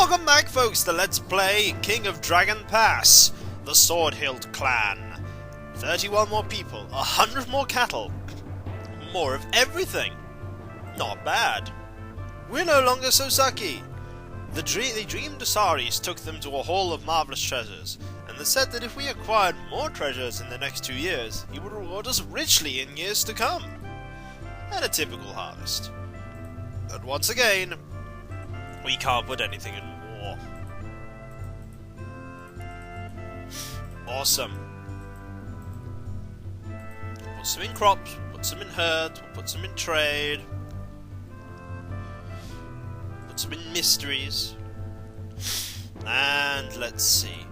Welcome back, folks, to Let's Play King of Dragon Pass, the Sword Hilt clan. 31 more people, 100 more cattle, more of everything. Not bad. We're no longer Sosaki. They dreamed Asaris took them to a hall of marvelous treasures, and they said that if we acquired more treasures in the next 2 years, he would reward us richly in years to come. And a typical harvest. But once again, we can't put anything in war. Awesome. Put some in crops, put some in herds, we'll put some in trade. Put some in mysteries. And let's see.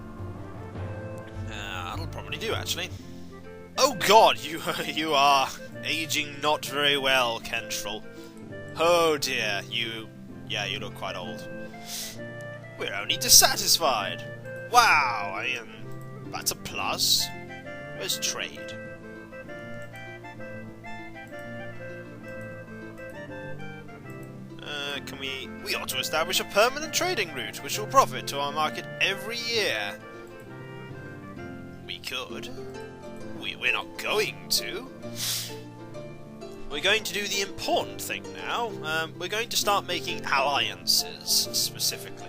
That'll probably do, actually. Oh god, you are aging not very well, Kentrel. Oh dear, you look quite old. We're only dissatisfied. Wow, that's a plus. Where's trade? We ought to establish a permanent trading route, which will profit to our market every year. We could. We're not going to. We're going to do the important thing now. We're going to start making alliances, specifically.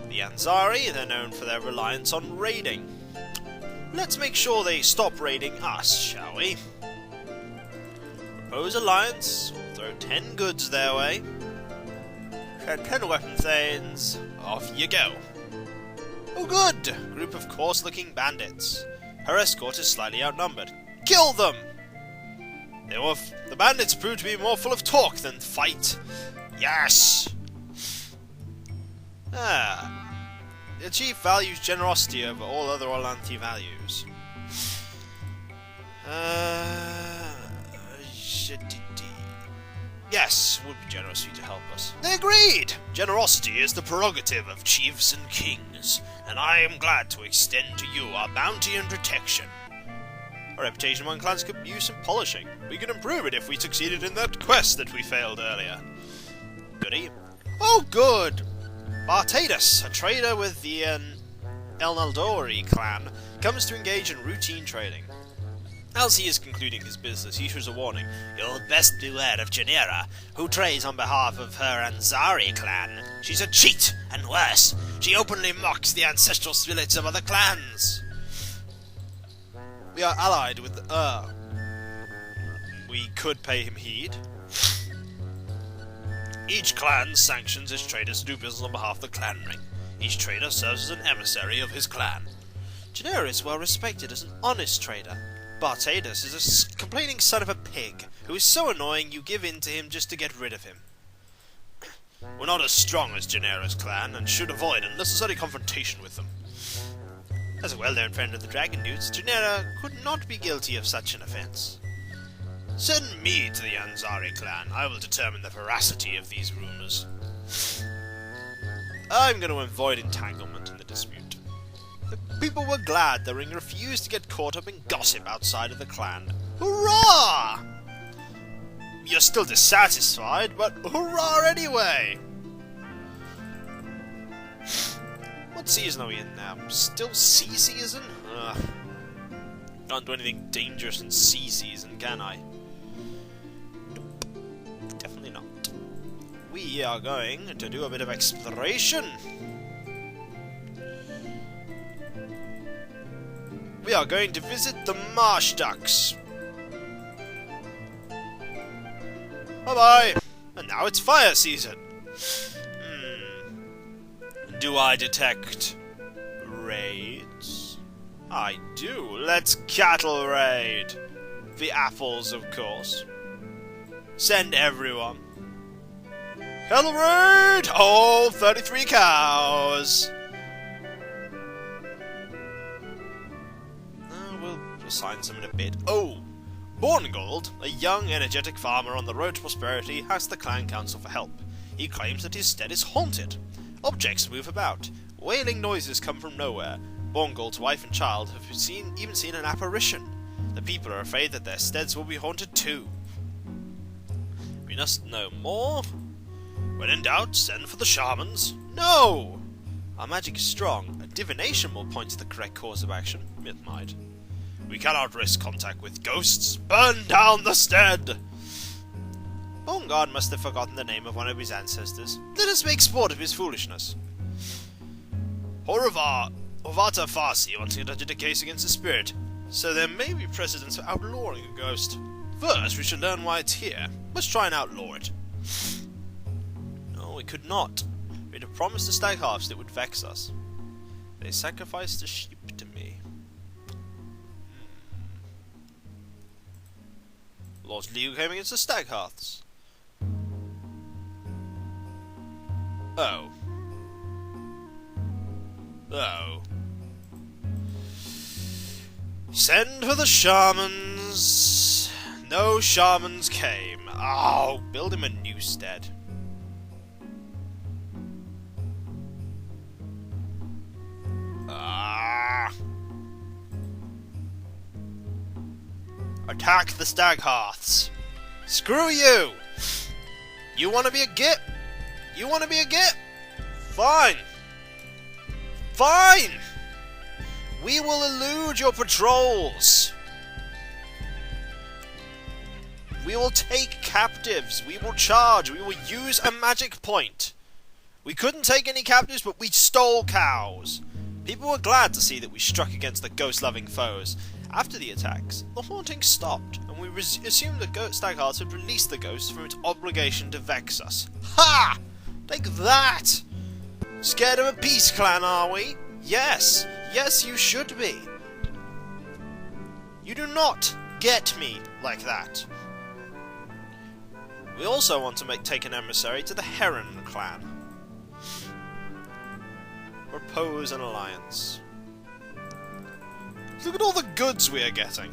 The Anzari, they're known for their reliance on raiding. Let's make sure they stop raiding us, shall we? Propose alliance, we'll throw 10 goods their way. Send 10 weapon thanes, off you go. Oh good! Group of coarse-looking bandits. Her escort is slightly outnumbered. Kill them! The bandits proved to be more full of talk than fight. Yes! The chief values generosity over all other Orlanthi values. Yes, would be generous of you to help us. They agreed! Generosity is the prerogative of chiefs and kings, and I am glad to extend to you our bounty and protection. Our reputation among clans could use some polishing. We could improve it if we succeeded in that quest that we failed earlier. Goody. Oh, good! Bartatus, a trader with the El Naldori clan, comes to engage in routine trading. As he is concluding his business, he issues a warning. You'll best beware of Janira, who trades on behalf of her Anzari clan. She's a cheat, and worse, she openly mocks the ancestral spirits of other clans. We are allied with we could pay him heed. Each clan sanctions its traders to do business on behalf of the clan ring. Each trader serves as an emissary of his clan. Janira is well respected as an honest trader. Bartatus is a complaining son of a pig, who is so annoying you give in to him just to get rid of him. We're not as strong as Janira's clan, and should avoid unnecessary confrontation with them. As a well-known friend of the Dragon Dudes, Janira could not be guilty of such an offence. Send me to the Anzari clan. I will determine the veracity of these rumours. I'm going to avoid entanglement in the dispute. The people were glad the ring refused to get caught up in gossip outside of the clan. Hurrah! You're still dissatisfied, but hurrah anyway! What season are we in now? Still sea season? Can't do anything dangerous in sea season, can I? Nope. Definitely not. We are going to do a bit of exploration. We are going to visit the marsh ducks. Bye-bye! And now it's fire season. Do I detect raids? I do. Let's cattle raid. The apples, of course. Send everyone. Cattle raid! Oh, 33 cows! We'll assign some in a bit. Oh! Borngold, a young, energetic farmer on the road to prosperity, asks the clan council for help. He claims that his stead is haunted. Objects move about. Wailing noises come from nowhere. Borngold's wife and child have even seen an apparition. The people are afraid that their steads will be haunted too. We must know more. When in doubt, send for the shamans. No! Our magic is strong. A divination will point to the correct course of action. It might. We cannot risk contact with ghosts. Burn down the stead! Bongard must have forgotten the name of one of his ancestors. Let us make sport of his foolishness. Horvath Farsi wants to conduct a case against the spirit, so there may be precedents for outlawing a ghost. First, we should learn why it's here. Let's try and outlaw it. No, we could not. We'd have promised the stag halves that it would vex us. They sacrificed a sheep to me. Lost League came against the stag hearths. Oh. Oh. Send for the shamans. No shamans came. Oh, build him a new stead. Ah. Attack the stag hearths. Screw you! You want to be a git? You want to be a git? Fine. Fine! We will elude your patrols. We will take captives. We will charge. We will use a magic point. We couldn't take any captives, but we stole cows. People were glad to see that we struck against the ghost-loving foes. After the attacks, the haunting stopped, and we assumed the stag hearts had released the ghost from its obligation to vex us. Ha! Take that! Scared of a peace clan, are we? Yes! Yes, you should be! You do not get me like that. We also want to take an emissary to the Heron clan. Propose an alliance. Look at all the goods we are getting.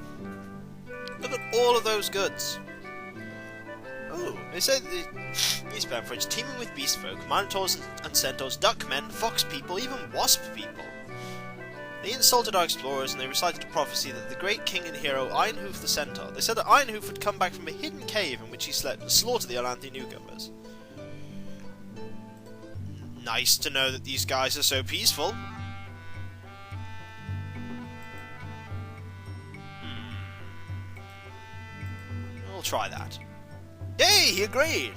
Look at all of those goods. Oh, they said the East Bridge teeming with beast folk, minotaurs and centaurs, duck men, fox people, even wasp people. They insulted our explorers and they recited a prophecy that the great king and hero Ironhoof the Centaur. They said that Ironhoof would come back from a hidden cave in which he slept and slaughter the Atlantean newcomers. Nice to know that these guys are so peaceful. We'll try that. Yay, he agreed!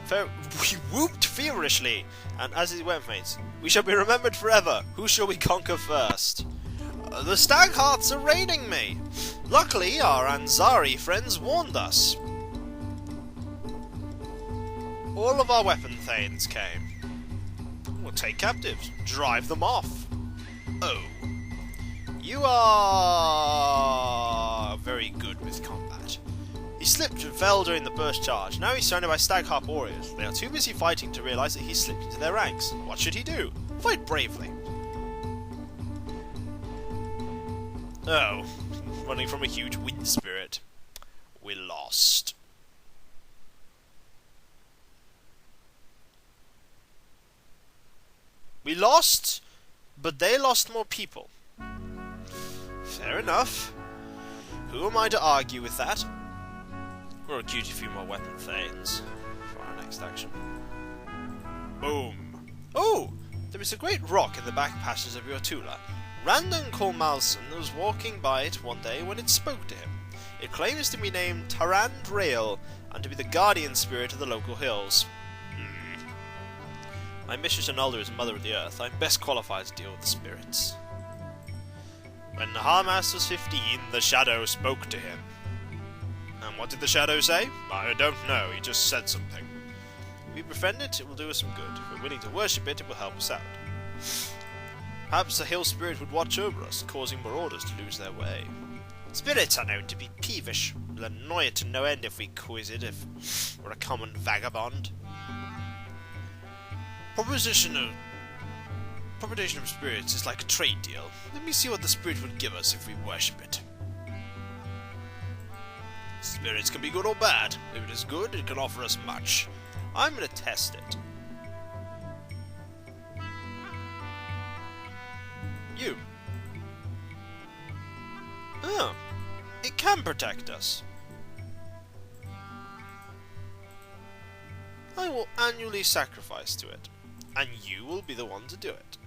We whooped feverishly, and as his webmates, we shall be remembered forever. Who shall we conquer first? The stag hearts are raiding me! Luckily, our Anzari friends warned us. All of our weapon thanes came. We'll take captives, drive them off. Oh. You are very good with combat. He slipped and fell during the burst charge. Now he's surrounded by stag harp warriors. They are too busy fighting to realise that he's slipped into their ranks. What should he do? Fight bravely. Oh, running from a huge wind spirit. We lost. We lost, but they lost more people. Fair enough. Who am I to argue with that? We'll recruit a few more weapon thanes for our next action. Boom! Oh! There is a great rock in the back passages of Yotula. Randon Colmalson was walking by it one day when it spoke to him. It claims to be named Tarand Rail and to be the guardian spirit of the local hills. My mistress Anulda is Mother of the Earth. I'm best qualified to deal with the spirits. When Harmas was 15, the Shadow spoke to him. And what did the Shadow say? I don't know, he just said something. If we befriend it, it will do us some good. If we're willing to worship it, it will help us out. Perhaps the hill spirit would watch over us, causing marauders to lose their way. Spirits are known to be peevish. We'll annoy it to no end if we quiz it, if we're a common vagabond. Propagation of spirits is like a trade deal. Let me see what the spirit would give us if we worship it. Spirits can be good or bad. If it is good, it can offer us much. I'm going to test it. You. Oh, it can protect us. I will annually sacrifice to it, and you will be the one to do it.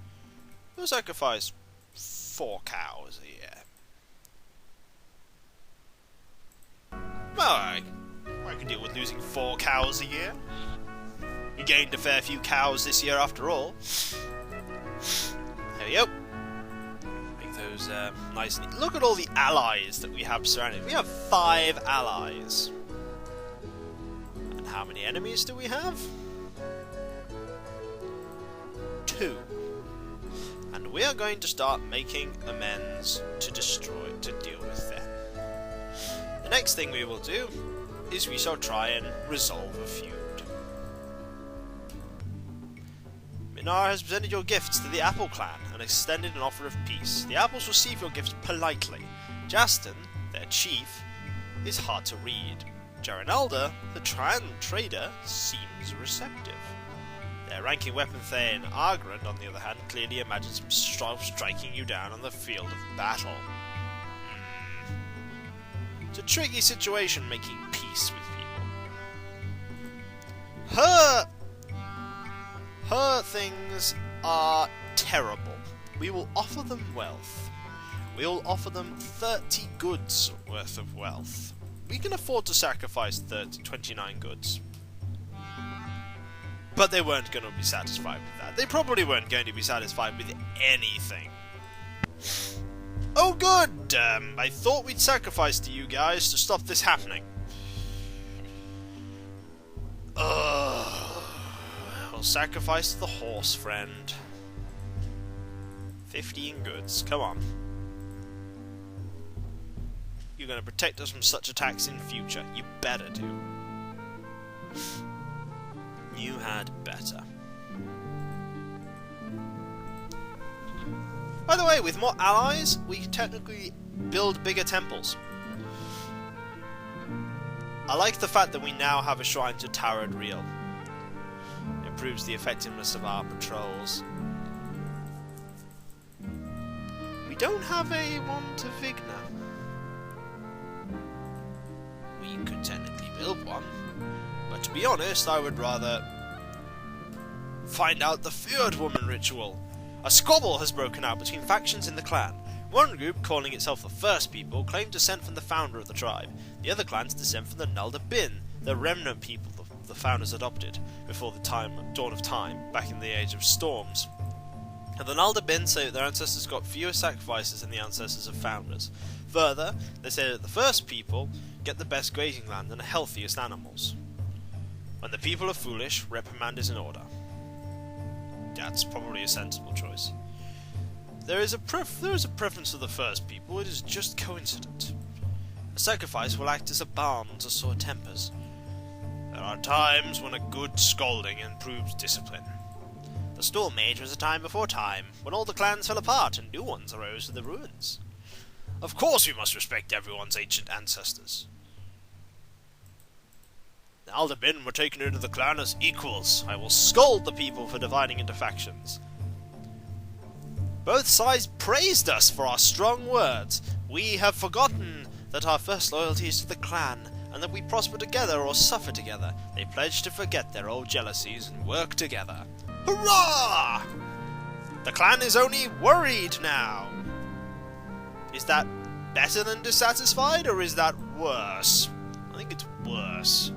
You'll sacrifice 4 cows a year. Well, I can deal with losing 4 cows a year. You gained a fair few cows this year after all. There we go. Make those nice and neat. Look at all the allies that we have surrounded. We have 5 allies. And how many enemies do we have? 2. And we are going to start making amends to deal with them. The next thing we will do is we shall try and resolve a feud. Minar has presented your gifts to the Apple clan and extended an offer of peace. The Apples receive your gifts politely. Jaston, their chief, is hard to read. Jarenalda, the trader, seems receptive. Their ranking weapon Thane, Argrand, on the other hand, clearly imagines himself striking you down on the field of battle. It's a tricky situation making peace with people. Her things are terrible. We will offer them wealth. We will offer them 30 goods worth of wealth. We can afford to sacrifice 29 goods. But they weren't going to be satisfied with that. They probably weren't going to be satisfied with anything. Oh good! I thought we'd sacrifice to you guys to stop this happening. We'll sacrifice the horse, friend. 15 goods. Come on. You're going to protect us from such attacks in future. You better do. You had better. By the way, with more allies, we can technically build bigger temples. I like the fact that we now have a shrine to Tarad Real. Improves the effectiveness of our patrols. We don't have a one to Vigna. We could technically build one, but to be honest, I would rather find out the Feared Woman ritual. A squabble has broken out between factions in the clan. One group, calling itself the First People, claim descent from the founder of the tribe. The other clans descend from the Nulda Bin, the remnant people the founders adopted before the dawn of time, back in the Age of Storms. And the Nulda Bin say that their ancestors got fewer sacrifices than the ancestors of founders. Further, they say that the First People get the best grazing land and the healthiest animals. When the people are foolish, reprimand is in order. That's probably a sensible choice. There is a preference for the First People. It is just coincident. A sacrifice will act as a balm to sore tempers. There are times when a good scolding improves discipline. The Storm Age was a time before time, when all the clans fell apart and new ones arose from the ruins. Of course we must respect everyone's ancient ancestors. The Aldabin were taken into the clan as equals. I will scold the people for dividing into factions. Both sides praised us for our strong words. We have forgotten that our first loyalty is to the clan, and that we prosper together or suffer together. They pledged to forget their old jealousies and work together. Hurrah! The clan is only worried now. Is that better than dissatisfied, or is that worse? I think it's worse.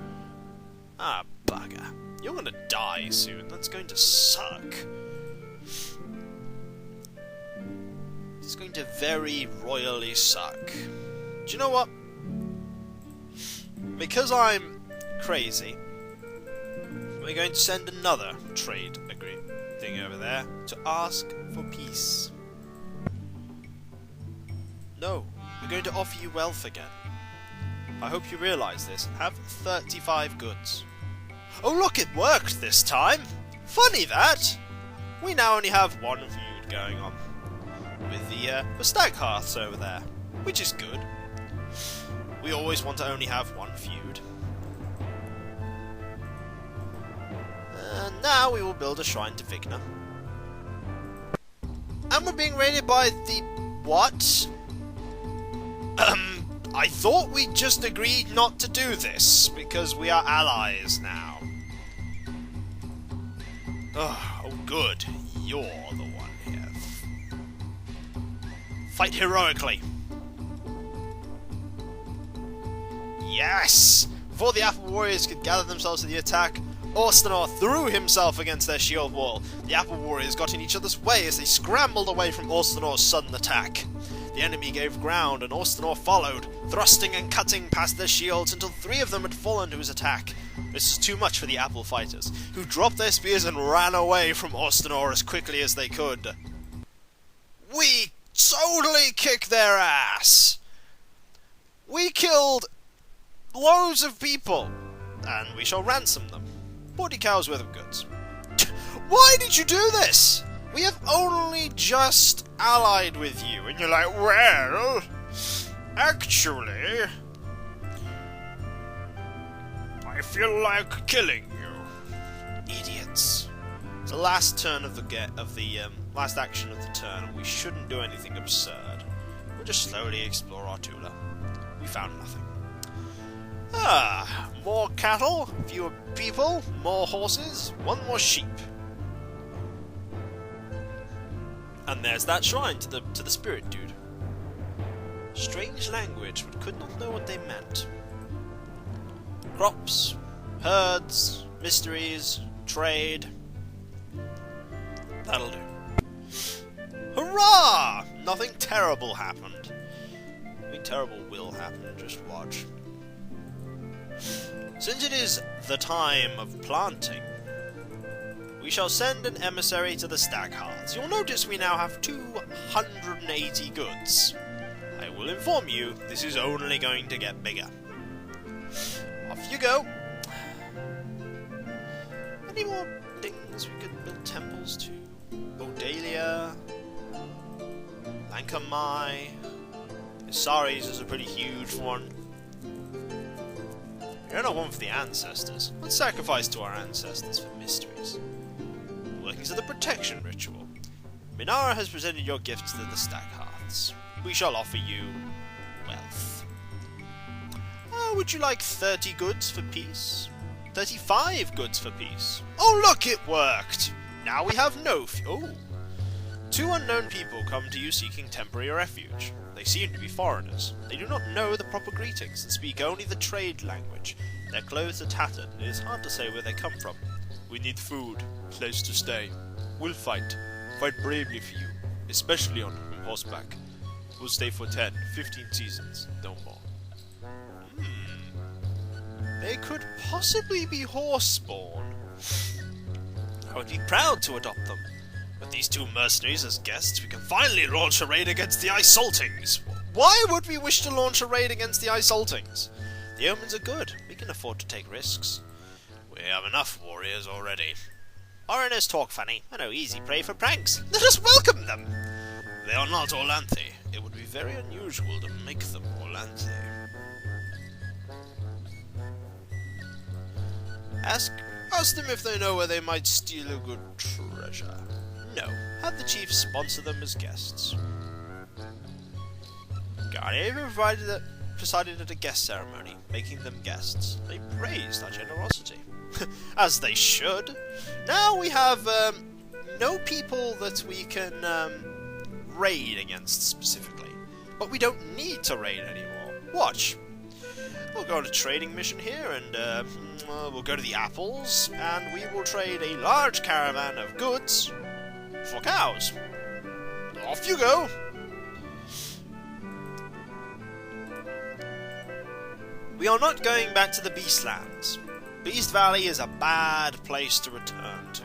Ah, bugger. You're gonna die soon. That's going to suck. It's going to very royally suck. Do you know what? Because I'm crazy, we're going to send another trade thing over there to ask for peace. No, we're going to offer you wealth again. I hope you realise this. Have 35 goods. Oh look, it worked this time! Funny that! We now only have one feud going on. With the stag hearths over there. Which is good. We always want to only have one feud. And now we will build a shrine to Vigna. And we're being raided by the... what? I thought we just agreed not to do this, because we are allies now. Oh, good. You're the one here. Fight heroically. Yes! Before the Apple Warriors could gather themselves to the attack, Orstenor threw himself against their shield wall. The Apple Warriors got in each other's way as they scrambled away from Orstenor's sudden attack. The enemy gave ground and Orstenor followed, thrusting and cutting past their shields until 3 of them had fallen to his attack. This was too much for the Apple fighters, who dropped their spears and ran away from Orstenor as quickly as they could. We totally kicked their ass! We killed loads of people, and we shall ransom them. 40 cows worth of goods. Why did you do this? We have only just allied with you. And you're like, well, actually, I feel like killing you. Idiots. It's the last turn of the last action of the turn, and we shouldn't do anything absurd. We'll just slowly explore our Tula. We found nothing. More cattle, fewer people, more horses, 1 more sheep. And there's that shrine to the spirit dude. Strange language, but could not know what they meant. Crops, herds, mysteries, trade. That'll do. Hurrah! Nothing terrible happened. Nothing terrible will happen, just watch. Since it is the time of planting, we shall send an emissary to the stag hearths. You'll notice we now have 280 goods. I will inform you, this is only going to get bigger. Off you go. Any more things we could build temples to? Bodalia, Lankamai, Isaris is a pretty huge one. You're not one for the ancestors. Let's sacrifice to our ancestors for mysteries. Workings of the protection ritual. Minara has presented your gifts to the stag hearths. We shall offer you wealth. Would you like 30 goods for peace? 35 goods for peace. Oh look, it worked! Now we have no oh. 2 unknown people come to you seeking temporary refuge. They seem to be foreigners. They do not know the proper greetings and speak only the trade language. Their clothes are tattered, and it is hard to say where they come from. We need food, place to stay. We'll fight. Fight bravely for you, especially on horseback. We'll stay for 10, 15 seasons, no more. They could possibly be horse-born. I would be proud to adopt them. With these 2 mercenaries as guests, we can finally launch a raid against the Isoltings. Why would we wish to launch a raid against the Isoltings? The omens are good. We can afford to take risks. We have enough warriors already. Foreigners talk funny. I know, easy prey for pranks. Let us welcome them! They are not Orlanthi. It would be very unusual to make them Orlanthi. Ask them if they know where they might steal a good treasure. No, have the chief sponsor them as guests. Guardian presided at a guest ceremony, making them guests. They praised our generosity. As they should. Now we have no people that we can raid against specifically. But we don't need to raid anymore. Watch. We'll go on a trading mission here, and we'll go to the apples, and we will trade a large caravan of goods for cows. Off you go! We are not going back to the Beastlands. Beast Valley is a bad place to return to.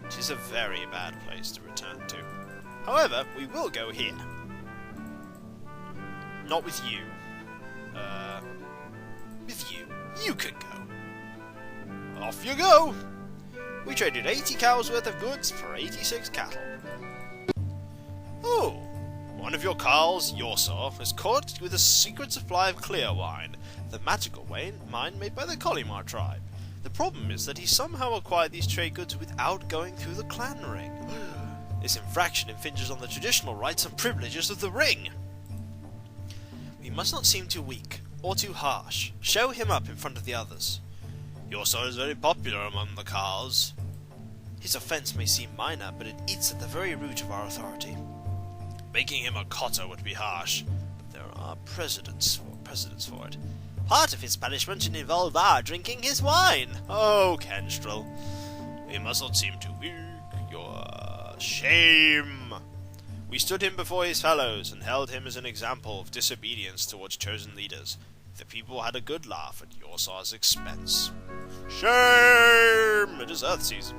It is a very bad place to return to. However, we will go here. Not with you. With you. You can go. Off you go! We traded 80 cows worth of goods for 86 cattle. Oh! One of your cows, Yorsor, is caught with a secret supply of clear wine, the magical wine made by the Kolimar tribe. The problem is that he somehow acquired these trade goods without going through the clan ring. This infraction infringes on the traditional rights and privileges of the ring. We must not seem too weak, or too harsh. Show him up in front of the others. Yorsor is very popular among the cows. His offence may seem minor, but it eats at the very root of our authority. Making him a cotter would be harsh, but there are precedents for it. Part of his punishment should involve our drinking his wine. Oh, Kenstrel, we must not seem too weak. Your shame. We stood him before his fellows and held him as an example of disobedience towards chosen leaders. The people had a good laugh at Yorsar's expense. Shame! It is Earth season.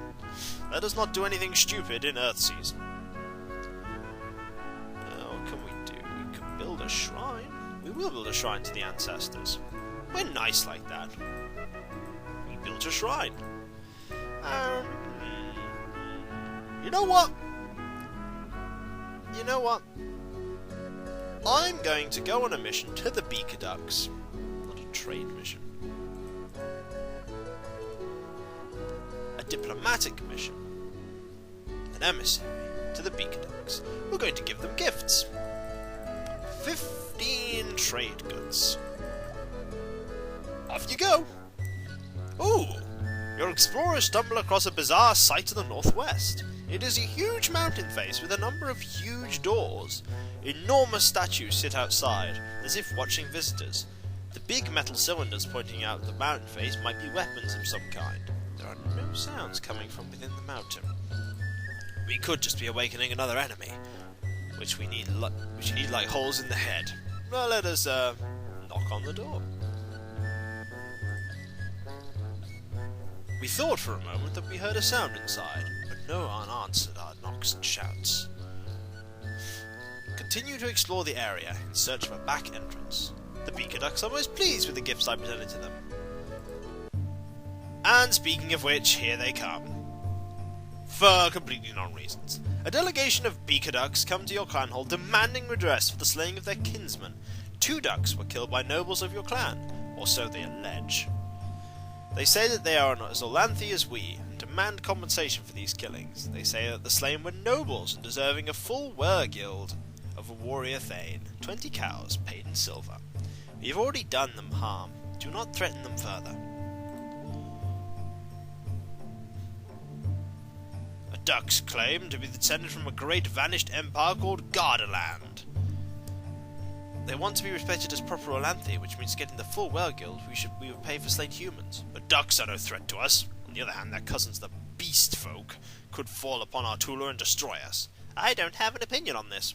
Let us not do anything stupid in Earth season. Now, what can we do? We can build a shrine. We will build a shrine to the ancestors. We're nice like that. We built a shrine. You know what? I'm going to go on a mission to the Beaker Ducks. Not a trade mission. A diplomatic mission. An emissary to the Beaker Ducks. We're going to give them gifts. 15 trade goods. Off you go! Ooh! Your explorers stumble across a bizarre sight to the northwest. It is a huge mountain face with a number of huge doors. Enormous statues sit outside, as if watching visitors. The big metal cylinders pointing out the mountain face might be weapons of some kind. There are no sounds coming from within the mountain. We could just be awakening another enemy, which we need like holes in the head. Well, let us knock on the door. We thought for a moment that we heard a sound inside, but no one answered our knocks and shouts. Continue to explore the area in search of a back entrance. The Beaker Ducks are most pleased with the gifts I presented to them. And speaking of which, here they come. For completely non-reasons. A delegation of Beaker Ducks come to your clan hall demanding redress for the slaying of their kinsmen. 2 ducks were killed by nobles of your clan, or so they allege. They say that they are as Olanthi as we, and demand compensation for these killings. They say that the slain were nobles and deserving a full wergild of a warrior thane, 20 cows paid in silver. We have already done them harm. Do not threaten them further. A ducks claim to be descended from a great vanished empire called Gardaland. They want to be respected as proper Olanthi, which means getting the full wergild we would pay for slain humans. But ducks are no threat to us. On the other hand, their cousins the beast folk could fall upon our Tula and destroy us. I don't have an opinion on this.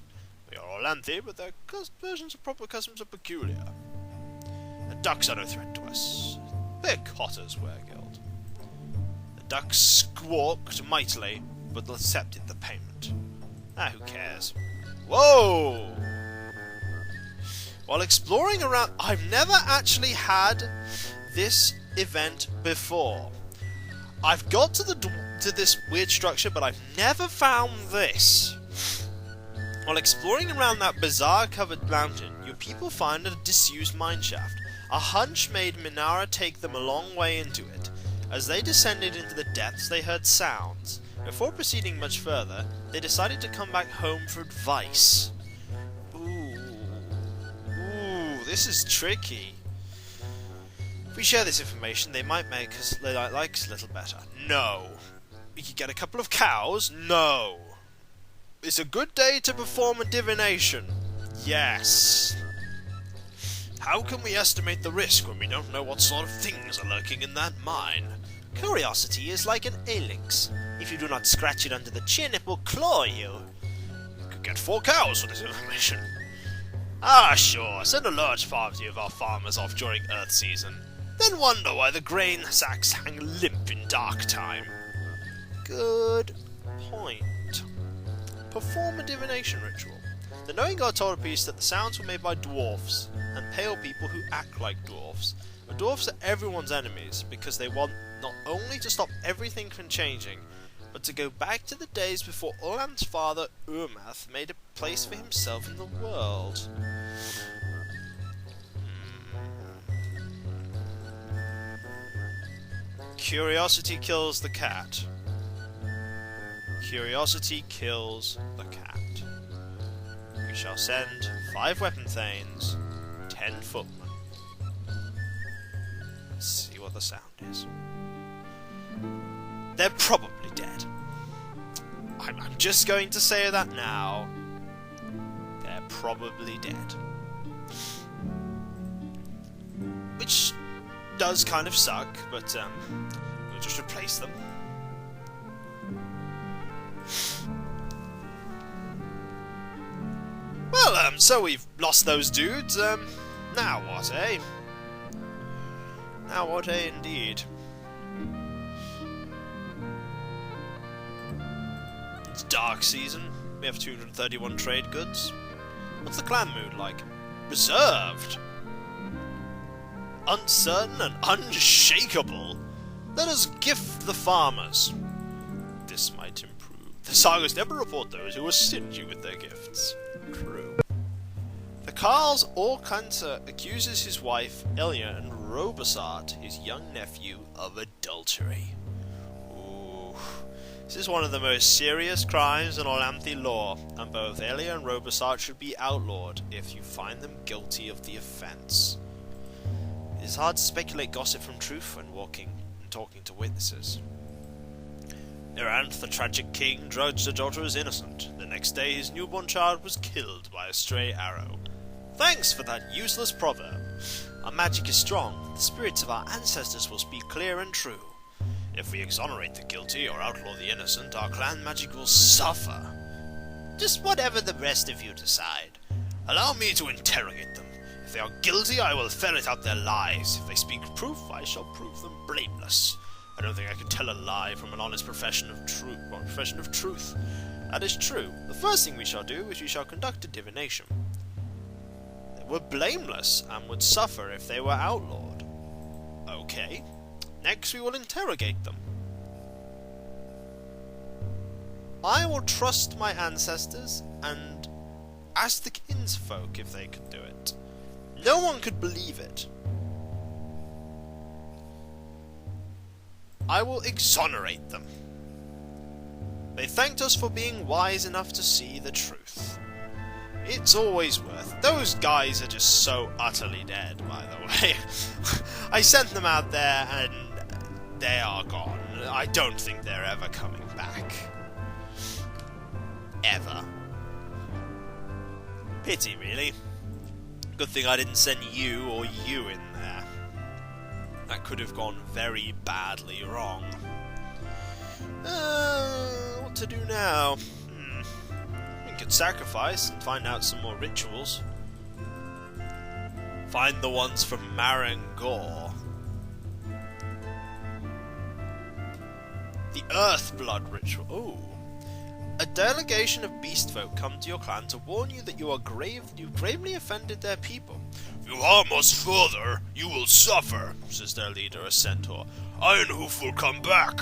We are Olanthi, but their versions of proper customs are peculiar. The ducks are no threat to us. They're cotters, wergild. The ducks squawked mightily, but accepted the payment. Who cares? Whoa! While exploring around... I've never actually had this event before. I've got to this weird structure, but I've never found this. While exploring around that bizarre-covered mountain, your people find a disused mineshaft. A hunch made Minara take them a long way into it. As they descended into the depths, they heard sounds. Before proceeding much further, they decided to come back home for advice. This is tricky. If we share this information, they might make us like us a little better. No. We could get a couple of cows? No. It's a good day to perform a divination. Yes. How can we estimate the risk when we don't know what sort of things are lurking in that mine? Curiosity is like an A-lynx. If you do not scratch it under the chin, it will claw you. You could get 4 cows for this information. Sure, send a large party of our farmers off during Earth season. Then wonder why the grain sacks hang limp in dark time. Good point. Perform a divination ritual. The knowing god told a piece that the sounds were made by dwarfs, and pale people who act like dwarfs. But dwarfs are everyone's enemies, because they want not only to stop everything from changing, but to go back to the days before Olam's father, Urmath, made a place for himself in the world. Curiosity kills the cat. Curiosity kills the cat. We shall send 5 weapon thanes, 10 footmen. Let's see what the sound is. They're probably dead. I'm just going to say that now. They're probably dead. Which does kind of suck, but we'll just replace them. Well, so we've lost those dudes. Now what, eh? Now what, eh, indeed. It's dark season. We have 231 trade goods. What's the clan mood like? Reserved. Uncertain and unshakable. Let us gift the farmers. This might improve. The sagas never report those who are stingy with their gifts. True. The Carl's Orkanter accuses his wife, Elia, and Robosart, his young nephew, of adultery. Ooh. This is one of the most serious crimes in Olamthi law, and both Elia and Robosart should be outlawed if you find them guilty of the offence. It is hard to speculate gossip from truth when walking and talking to witnesses. Erant, the tragic king, judged the daughter as innocent. The next day his newborn child was killed by a stray arrow. Thanks for that useless proverb. Our magic is strong. The spirits of our ancestors will speak clear and true. If we exonerate the guilty or outlaw the innocent, our clan magic will suffer. Just whatever the rest of you decide. Allow me to interrogate them. If they are guilty, I will ferret out their lies. If they speak proof, I shall prove them blameless. I don't think I could tell a lie from an honest profession of truth. That is true. The first thing we shall do is we shall conduct a divination. They were blameless and would suffer if they were outlawed. Okay. Next we will interrogate them. I will trust my ancestors and ask the kinsfolk if they could do it. No one could believe it. I will exonerate them. They thanked us for being wise enough to see the truth. It's always worth. Those guys are just so utterly dead, by the way. I sent them out there and they are gone. I don't think they're ever coming back. Ever. Pity, really. Good thing I didn't send you or you in there. That could have gone very badly wrong. What to do now? We could sacrifice and find out some more rituals. Find the ones from Marangor. The Earthblood ritual. Ooh. A delegation of beast folk come to your clan to warn you that you gravely offended their people. If you harm us further, you will suffer, says their leader, a centaur. Ironhoof will come back,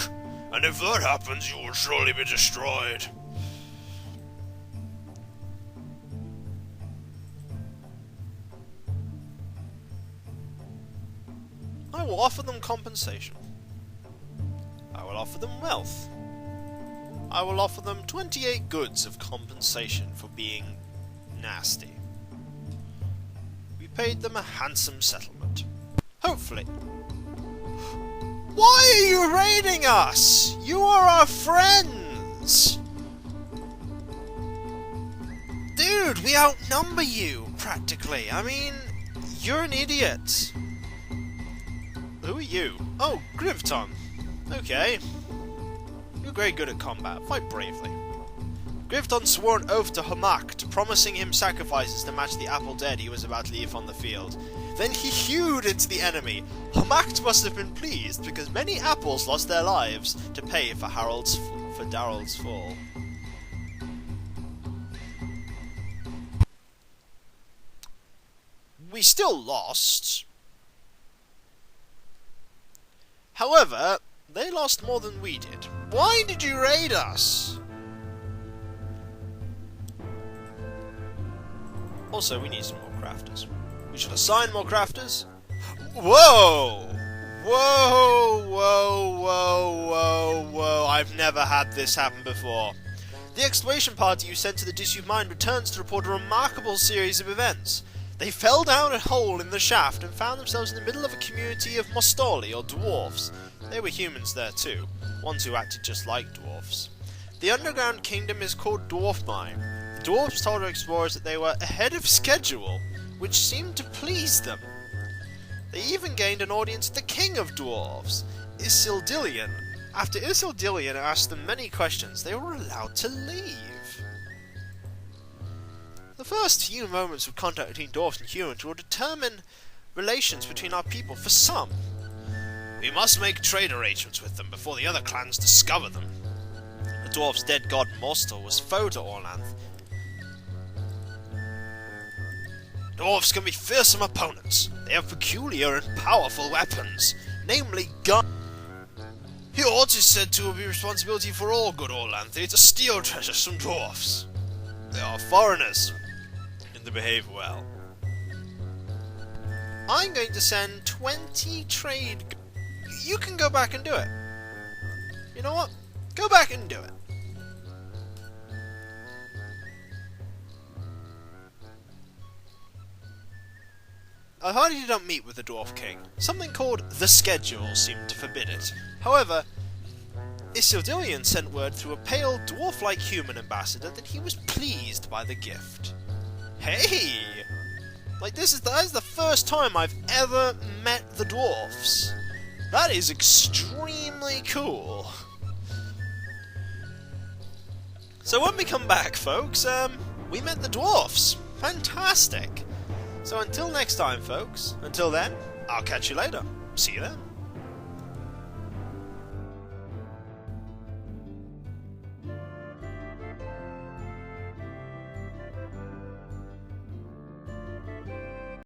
and if that happens, you will surely be destroyed. I will offer them compensation. I will offer them wealth. I will offer them 28 goods of compensation for being nasty. We paid them a handsome settlement. Hopefully. Why are you raiding us? You are our friends! Dude, we outnumber you, practically. I mean, you're an idiot. Who are you? Oh, Grivton. Okay. You're very good at combat. Fight bravely. Grivton swore an oath to Hamak, promising him sacrifices to match the apple dead he was about to leave on the field. Then he hewed into the enemy. Hamak must have been pleased, because many apples lost their lives to pay for Darrell's fall. We still lost. However, they lost more than we did. Why did you raid us? Also, we need some more crafters. We should assign more crafters. Whoa! Whoa, whoa, whoa, whoa, whoa. I've never had this happen before. The excavation party you sent to the disused mine returns to report a remarkable series of events. They fell down a hole in the shaft and found themselves in the middle of a community of Mostoli, or dwarfs. They were humans there too, ones who acted just like dwarfs. The underground kingdom is called Dwarfmine. The dwarves told our explorers that they were ahead of schedule, which seemed to please them. They even gained an audience with the king of dwarves, Isildilian. After Isildilian asked them many questions, they were allowed to leave. The first few moments of contact between dwarves and humans will determine relations between our people for some. We must make trade arrangements with them before the other clans discover them. The dwarf's dead god Mostel was foe to Orlanth. Dwarves can be fearsome opponents. They have peculiar and powerful weapons, namely guns. Fjord is said to be responsibility for all good Orlanthi to steal treasures from dwarfs. They are foreigners, and they behave well. I'm going to send 20 trade... You can go back and do it. You know what? Go back and do it. I heard you don't meet with the Dwarf King. Something called the Schedule seemed to forbid it. However, Isildilian sent word through a pale, dwarf-like human ambassador that he was pleased by the gift. Hey! Like, that is the first time I've ever met the dwarfs. That is extremely cool. So when we come back, folks, we met the dwarfs. Fantastic. So until next time, folks, until then, I'll catch you later. See you then.